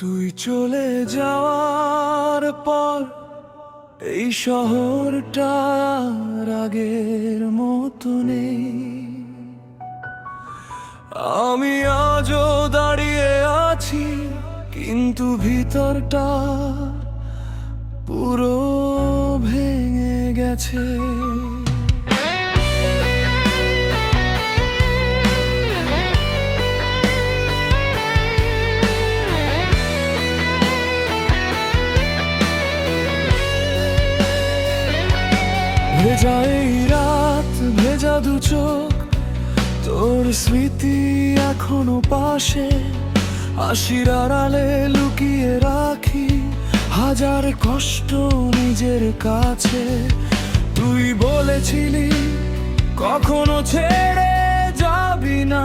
তুই চলে যাওয়ার পর এই শহরটা আর আগের মতো নেই। আমি আজও দাঁড়িয়ে আছি, কিন্তু ভিতরটা পুরো ভেঙে গেছে। ভেজা এই রাত, ভেজা দু চোখ, তোর স্মৃতি এখনো পাশে। হাসির আড়ালে লুকিয়ে রাখি হাজার কষ্ট নিজের কাছে। তুই বলেছিলি কখনো ছেড়ে যাবি না,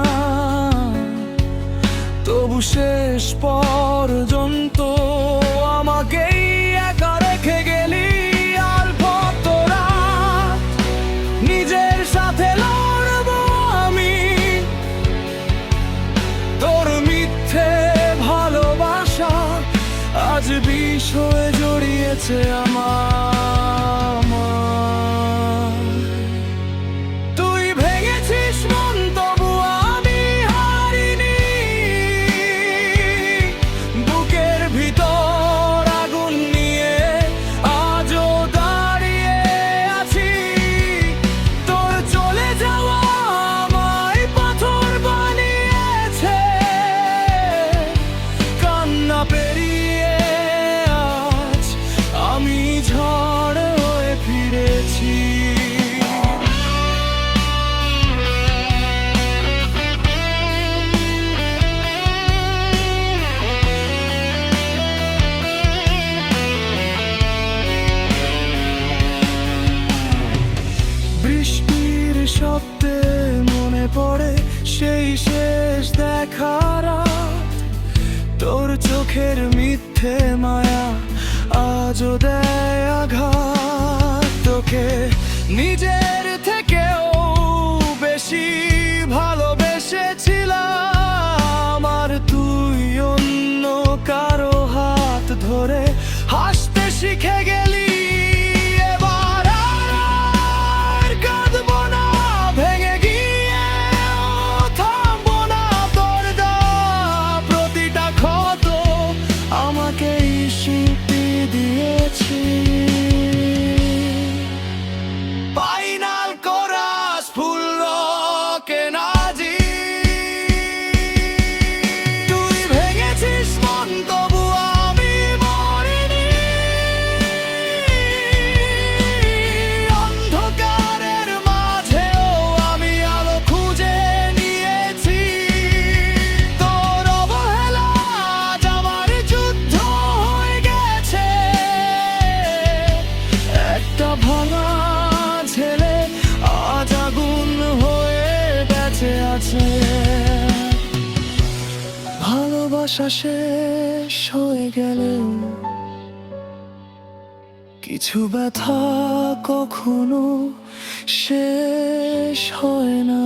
তবু শেষ পর্যন্ত আমাকেই একা রেখে গেলি। আর কত রাত নিজের সাথে লড়বো আমি, তোর মিথ্যে ভালোবাসা আজ বিষ হয়ে জড়িয়েছে আমার। তুই ভেঙেছিস মন, তবু আমি হারিনি। বুকের ভিতর আগুন নিয়ে আজও দাঁড়িয়ে আছি। তোর চলে যাওয়া আমায় পাথর বানিয়েছে। কান্না পেরিয়ে আজ আমি ঝড় হয়ে ফিরেছি। বৃষ্টির শব্দে মনে পড়ে সেই শেষ দেখা রাত। তোর চোখের মিথ্যে মায়া আজও দেয় আঘাত। তোকে নিজের থেকেও বেশি ভালোবেসেছিলাম। আর তুই অন্য কারো হাত ধরে হাসতে শিখে গেলি। এবার আর কাঁদবো না, ভেঙে গিয়েও থামবো না। তোর দেওয়া প্রতিটা ক্ষত আমাকেই শিখতে দিয়েছি। ফাইনাল কোরাস ফুল রকে নাজি। তুই ভেঙেছিস মন, তবু আমি মরিনি। অন্ধকারের মাঝেও আমি আলো খুঁজে নিয়েছি। তোর অবহেলা আজ আমার যুদ্ধ হয়ে গেছে। একটা ভাঙা ছেলে আজ আগুন হয়ে বেঁচে আছে। ভালোবাসা শেষ হয়ে গেলেও কিছু ব্যথা কখনো শেষ হয় না।